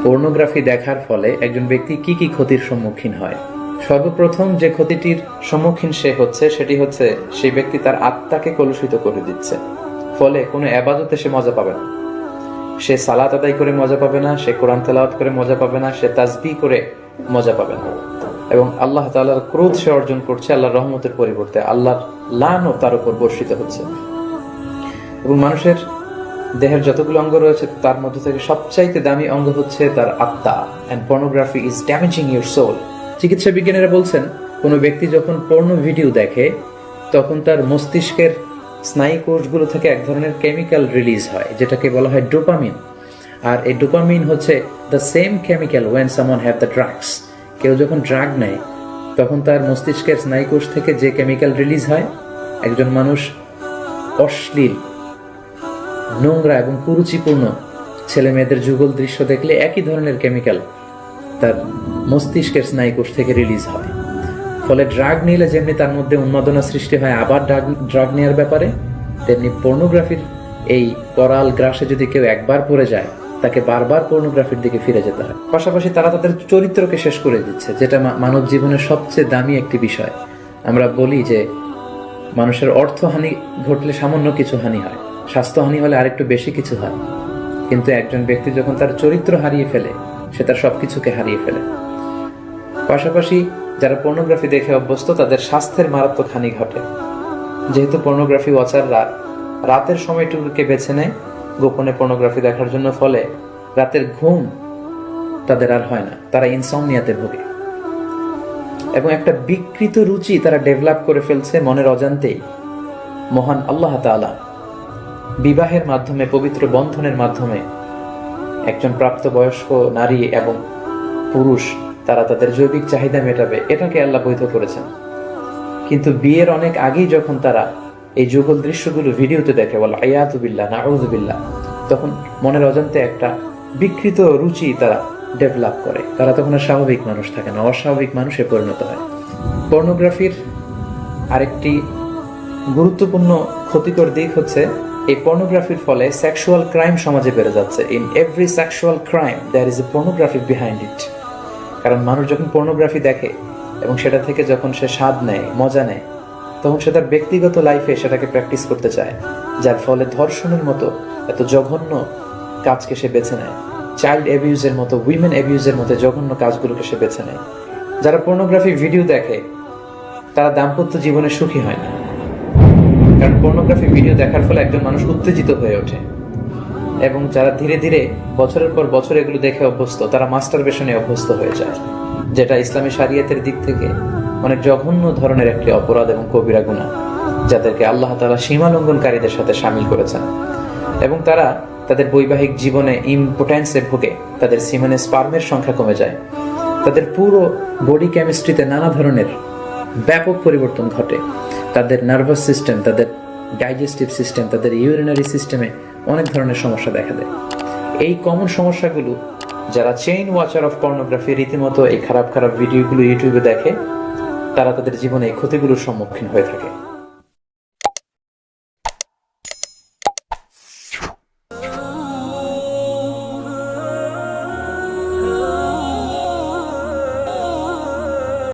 Pornography দেখার ফলে একজন ব্যক্তি কি কি ক্ষতির সম্মুখীন হয়। সর্বপ্রথম যে ক্ষতিটির সম্মুখীন সেটি হচ্ছে সেই ব্যক্তি তার আত্মাকে কলুষিত করে দিচ্ছে। ফলে কোনো ইবাদতে সে মজা পাবে না, সে সালাত আদায় করে মজা পাবে না, সে কোরআন তেলাওয়াত করে মজা পাবে না, সে তাসবিহ করে মজা পাবে না, এবং আল্লাহ তাআলার ক্রোধ সে অর্জন করছে আল্লাহর রহমতের পরিবর্তে। আল্লাহর লানও তার উপর বর্ষিত হচ্ছে। এবং মানুষের দেহের যতগুলো অঙ্গ রয়েছে তার মধ্যে থেকে সবচাইতে দামি অঙ্গ হচ্ছে তার আত্মা। And pornography is damaging your soul. চিকিৎসা বিজ্ঞানীরা বলছেন কোন ব্যক্তি যখন পর্নো ভিডিও দেখে তখন তার মস্তিষ্কের স্নায়ু কোষগুলো থেকে এক ধরনের কেমিক্যাল রিলিজ হয় যেটাকে বলা হয় ডোপামিন। আর এই ডোপামিন হচ্ছে the same chemical when someone have the drugs. কেউ যখন ড্রাগ নেয় তখন তার মস্তিষ্কের স্নায়ু কোষ থেকে যে কেমিক্যাল রিলিজ হয়, একজন মানুষ অশ্লীল, নোংরা এবং কুরুচিপূর্ণ ছেলে মেয়েদের যুগল দৃশ্য দেখলে একই ধরনের কেমিক্যাল তার মস্তিষ্কের স্নায়ুকোষ থেকে রিলিজ হয়। ফলে ড্রাগ নিলে যেমনি তার মধ্যে উন্মাদনা সৃষ্টি হয় আবার ড্রাগ নেওয়ার ব্যাপারে, তেমনি পর্নোগ্রাফির এই করাল গ্রাসে যদি কেউ একবার পড়ে যায় তাকে বারবার পর্নোগ্রাফির দিকে ফিরে যেতে হয়। পাশাপাশি তারা তাদের চরিত্রকে শেষ করে দিচ্ছে, যেটা মানব জীবনের সবচেয়ে দামি একটি বিষয়। আমরা বলি যে মানুষের অর্থহানি ঘটলে সামান্য কিছু হানি হয়, স্বাস্থ্যহানি হলে আরেকটু বেশি কিছু হয়, কিন্তু একজন ব্যক্তি যখন তার চরিত্র হারিয়ে ফেলে সে তার সবকিছুকে হারিয়ে ফেলে। পাশাপাশি যারা পর্নোগ্রাফি দেখে অভ্যস্ত তাদের স্বাস্থ্যের মারাত্মক হানি ঘটে, যেহেতু পর্নোগ্রাফি ওয়াচাররা রাতের সময়টুকুকে বেছে নেয় গোপনে পর্নোগ্রাফি দেখার জন্য। ফলে রাতের ঘুম তাদের আর হয় না, তারা ইনসমনিয়াতে ভোগে এবং একটা বিকৃত রুচি তারা ডেভেলপ করে ফেলছে মনের অজান্তেই। মহান আল্লাহ তাআলা বিবাহের মাধ্যমে, পবিত্র বন্ধনের মাধ্যমে একজন প্রাপ্তবয়স্ক নারী এবং পুরুষ তারা তাদের জৈবিক চাহিদা মেটাবে, এটাকে আল্লাহ বৈধ করেছেন। কিন্তু বিয়ের অনেক আগেই যখন তারা এই যুগল দৃশ্যগুলো ভিডিওতে দেখে, বলে আয়াতু বিল্লাহ, নাউযু বিল্লাহ, তখন মনের অজান্তে একটা বিকৃত রুচি তারা ডেভেলপ করে। তারা তখন আর স্বাভাবিক মানুষ থাকে না, অস্বাভাবিক মানুষে পরিণত হয়। পর্নোগ্রাফির আরেকটি গুরুত্বপূর্ণ ক্ষতিকর দিক হচ্ছে এই পর্নোগ্রাফির ফলে সেক্সুয়াল ক্রাইম সমাজে বেড়ে যাচ্ছে। In every sexual crime there is a pornography behind it. কারণ মানুষ যখন পর্নোগ্রাফি দেখে এবং সেটা থেকে যখন সে স্বাদ নেয়, মজা নেয়, তখন সে তার ব্যক্তিগত লাইফে সেটাকে প্র্যাকটিস করতে চায়, যার ফলে ধর্ষণের মতো এত জঘন্য কাজকে সে বেছে নেয়, চাইল্ড অ্যাবিউজের মতো, উইমেন অ্যাবিউজের মতো জঘন্য কাজগুলোকে সে বেছে নেয়। যারা পর্নোগ্রাফি ভিডিও দেখে তারা দাম্পত্য জীবনে সুখী হয় না, কারণ পর্নোগ্রাফি ভিডিও দেখার ফলে একজন মানুষ উত্তেজিত হয়ে ওঠে। এবং যারা ধীরে ধীরে বছরের পর বছর এগুলো দেখে অভ্যস্ত, তারা মাস্টারবেশনে অভ্যস্ত হয়ে যায়, যেটা ইসলামী শরিয়তের দিক থেকে অনেক জঘন্য ধরনের একটি অপরাধ এবং কবিরা গুনাহ, যাদেরকে আল্লাহ তাআলা সীমা লঙ্ঘনকারীদের সাথে শামিল করেছেন। এবং তারা তাদের বৈবাহিক জীবনে ইম্পোটেন্সে ভোগে, তাদের সিমেনে স্পার্মের সংখ্যা কমে যায়, তাদের পুরো বডি কেমিস্ট্রিতে নানা ধরনের ব্যাপক পরিবর্তন ঘটে, তাদের নার্ভাস সিস্টেম, তাদের ডাইজেস্টিভ সিস্টেম, তাদের ইউরিনারি সিস্টেমে অনেক ধরনের সমস্যা দেখা দেয়। এই কমন সমস্যাগুলো যারা চেইন ওয়াচার অফ পর্নোগ্রাফি রীতিমতো এই খারাপ খারাপ ভিডিওগুলো ইউটিউবে দেখে, তারা তাদের জীবনে এই ক্ষতিগুলোর সম্মুখীন হয়ে থাকে।